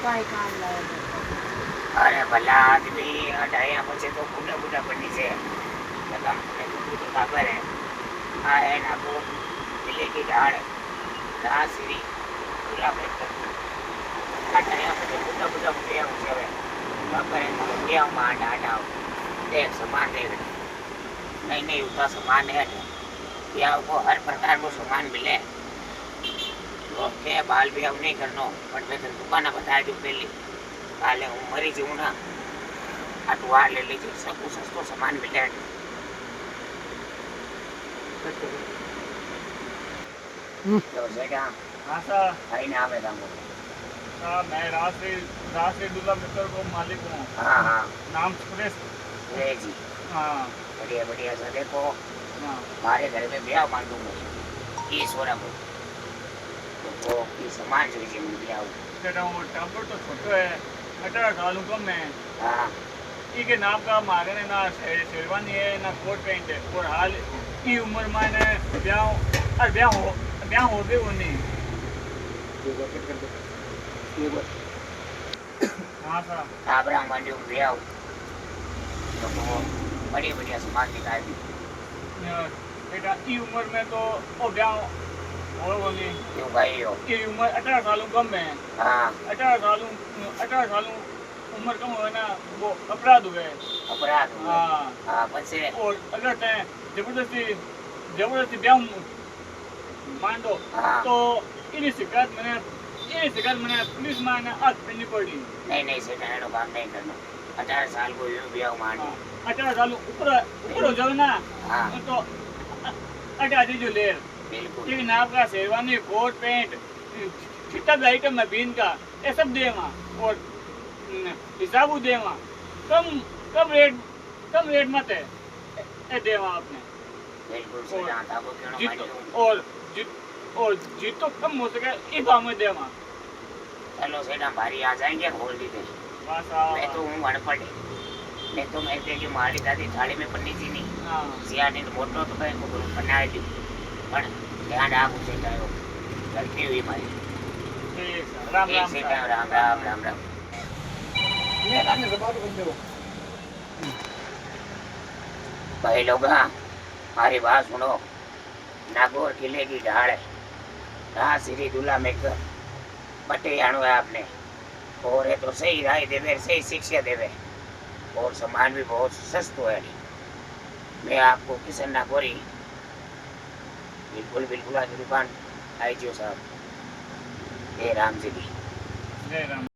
કાંઈ કામ લાગે अरे भला आदमी हटाया पछे तो बुढ़ा बुढ़ा बनी से लगा मुझे तो खबर है आ है ना वो दिले की झाड़ ना सीरी पूरा बेहतर हटाया पछे बुढ़ा बुढ़ा बुढ़िया मुझे वे खबर है तो क्या मां डाटा देख सामान दे नहीं नहीं उतना सामान है या वो हर प्रकार को सामान मिले तो क्या बाल भी अब नहीं करनो पर मैं तो दुकान बता दूं पहले काले हूँ मरी जाऊँ ना अटवा ले लीजिए सब कुछ सस्तो सामान मिले तो सेठा हाँ सर। भाई नाम है तांगो मैं राष्ट्रीय दूल्हा मित्र को मालिक हूँ। हाँ हाँ नाम सुरेश। रे जी हाँ बढ़िया बढ़िया सर देखो हाँ हमारे घर में ब्याह मान दूंगा ये सोना को तो वो ये सामान चाहिए मुझे ब्याह बेटा वो टाबर तो छोटो है 18 सालों कम है। हाँ के नाम का मांगे ने ना शेरवानी है ना कोट पैंट है और हाल की उम्र में ब्याह हो गए वो नहीं। हाँ सर। ताबरा मांडी ब्याह तो वो बढ़िया बढ़िया सामान दिखाई दी बेटा ई उम्र में तो वो ब्याह और वो नहीं क्यों भाई हो ये उम्र 18 सालों कम है। हाँ 18 सालों उम्र कम हुआ ना वो अपराध हुए। अपराध हुआ हाँ हाँ बच्चे और अगर तय जबरदस्ती ब्याह मान दो हाँ तो इन्हीं शिकायत मैंने पुलिस में ना आज करनी पड़ी। नहीं नहीं सेठ ऐसा काम नहीं करना 18 साल को यूं ब्याह मान 18 साल ऊपर हो जाओ ना हाँ तो 18 जो ले बिल्कुल लेकिन आपका शेरवानी कोट पैंट कितना भी आइटम है बीन का ये सब देवा और हिसाब देवा कम रेट मत है ये देवा आपने बिल्कुल सेठ हाँ ताको क्यों ना मानी और जीत तो कम हो सके इस भाव में देवा। चलो सेठ हम भारी आ जाएंगे खोल दी थे बस मैं तो हूँ अनपढ़ मैं तो मैं तेरी मारी दादी थाली में पन्नी थी नहीं हाँ सियानी तो मोटो तो कहीं को बनाए दी पर ध्यान आप उसे चाहो गलती हुई हमारी ठीक है राम राम सेठ राम राम राम राम ये आने से बात कर दो भाई लोग हमारी बात सुनो नागौर किले की ढाल हाँ श्री दूल्हा मेकर बटे आनो है आपने और ये तो सही राय देवे सही शिक्षा देवे और सामान भी बहुत सस्तो है मैं आपको किशन नागौरी बिल्कुल आज दुकान आई जो साहब हे राम जी की जय राम।